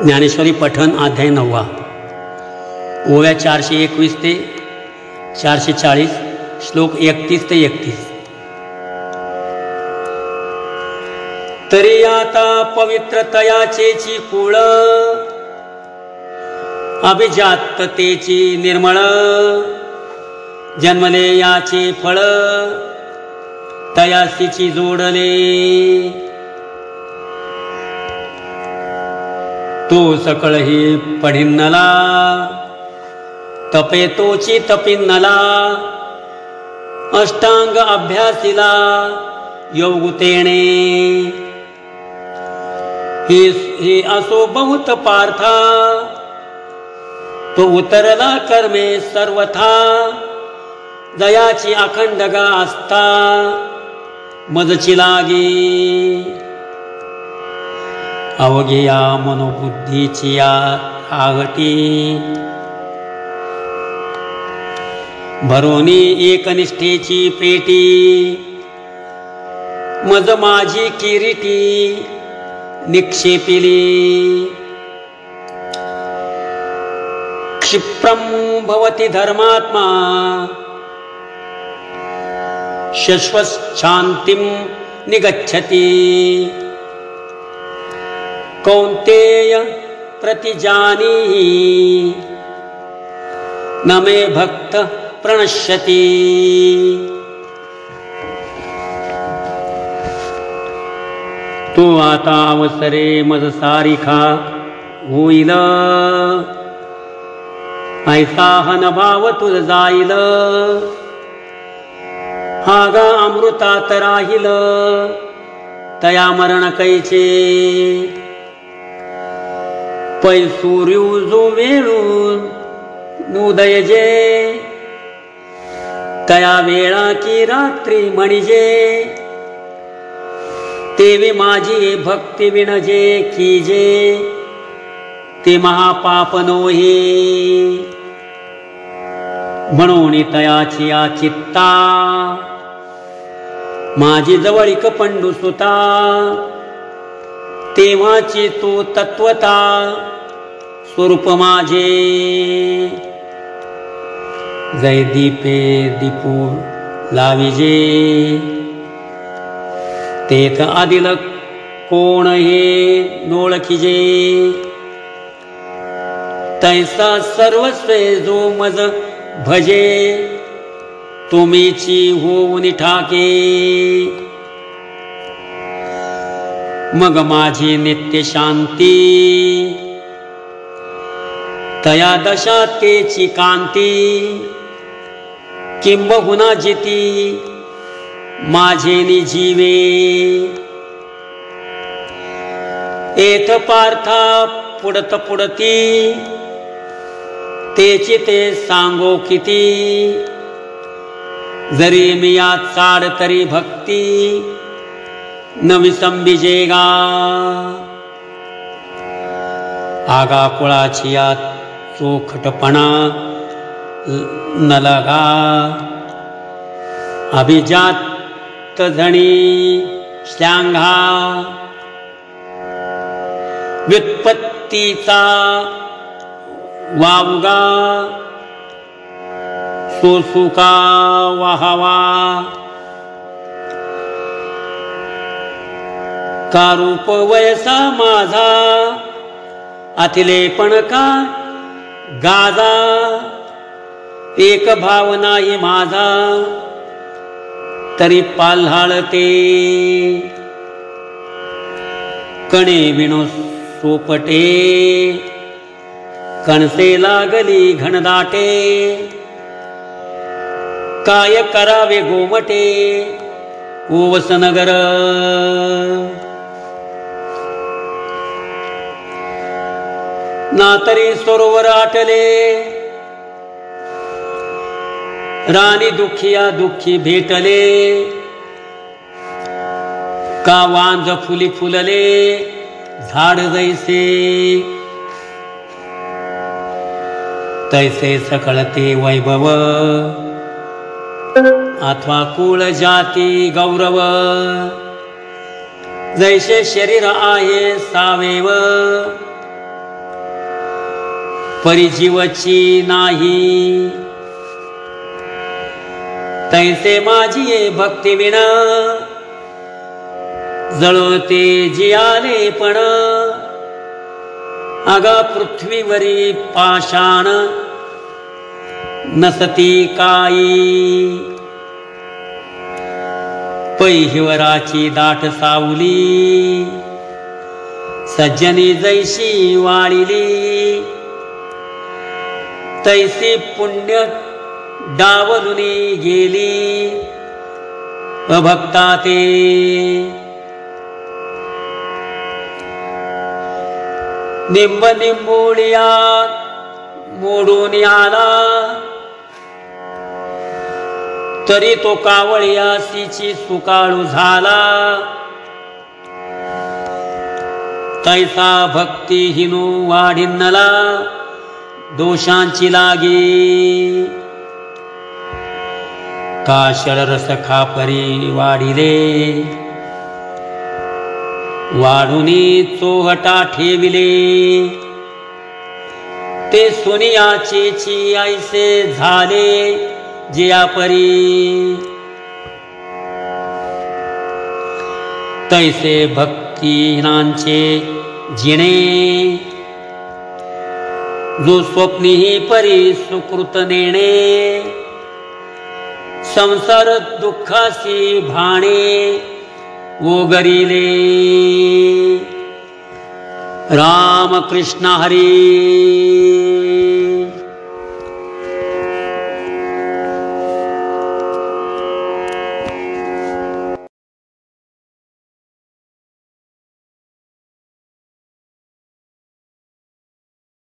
ज्ञानेश्वरी पठण अध्याय 9 ओव्या 421 ते 440 श्लोक 31 ते 31। तरी आता पवित्रतयाचेची कुळ अभिजाततेची निर्मळ जन्मले याचे फळ तयासीची जोडले। तो सकळ ही पढिन्नला तपे तोची तपिन्नला अष्टांग अभ्यासिला योगुतेने। ही असो बहुत पार्था तो उतरला कर्मे सर्वथा दयाची अखंडगा आस्था मजची लागी। अवघिया मनोबुद्धीची आहटी भरोनी एकनिष्ठेची पेटी मज माझी किरीटी निक्षेपिली। क्षिप्रम भवति धर्मात्मा शश्वशान्तिं निगच्छति। कौन्तेय प्रतिजानीहि न मे भक्त प्रणश्यति। तो आता अवसरे मज सारिखा होईल ऐसा हनभाव तुझ जाईल। हा गा अमृतात राहील तया मरण कैचे। पै सूर्यू जो वेळून उदय जे तया वेळा की रात्री म्हणजे। तेवी माझी भक्ती विणजे कीजे ते महापाप नोहे। म्हणून तयाची या चित्ता माझी जवळीक पंडू सुता। तेव्हाची तो तत्वता स्वरूप माझे। जय दीपे दीपू लाविजे तेथ आदिल कोण हे नोळखिजे। तैसा सर्वस्वे जो मज भजे तुम्हीची होऊन ठाके। मग माझी नित्य शांती तया दशातेची कांती। किंबहुना जिती माझे निजीवे। एथ पार्था पुडत पुडती तेची ते सांगो किती। जरी मी या चाड तरी भक्ती न विसंबिजेगा। आगा कुळाची या चोखटपणा न लगा। अभिजात धणी श्लांघा व्युत्पत्तीचा वावगा सोसुका वाहावा। का रूप वयसा माझा अथिले पण का गाजा। एक भाव नाही माझा तरी पाल्हाळते। कणे विणो सोपटे कणसे लागली घनदाटे। काय करावे गोमटे ओवसनगर। ना तरी सरोवर आटले राणी दुखिया दुःखी भेटले। का वांज फुली फुलले झाड जैसे। तैसे सकळते वैभव अथवा कुळ जाती गौरव। जैसे शरीर आहे सावेव परिजीवची नाही, तैसे माझी भक्ती विना जळते जियाले पण, अगा पृथ्वीवरी पाषाण नसती काई, पैहिवराची दाट सावली सज्जनी जैशी वाळिली, तैसी पुण्य डावलुनी गेली अभक्ता ते, निंब निंबोळिया मोडून आला, तरी तो कावळ्यासीची सुकाळू झाला, तैसा भक्तिहीनो वाढिन्नला दोषांची लागी, काशळ रस खापरी वाढिले वाढुनी चोहटा ठेविले, ते सोनियाची ऐसे झाले जियापरी, तैसे भक्तिहीनांचे जिणे जो स्वप्नीही परी सुकृत नेणे, संसार दुःखासी भाणे ओगरिले, राम कृष्ण हरी।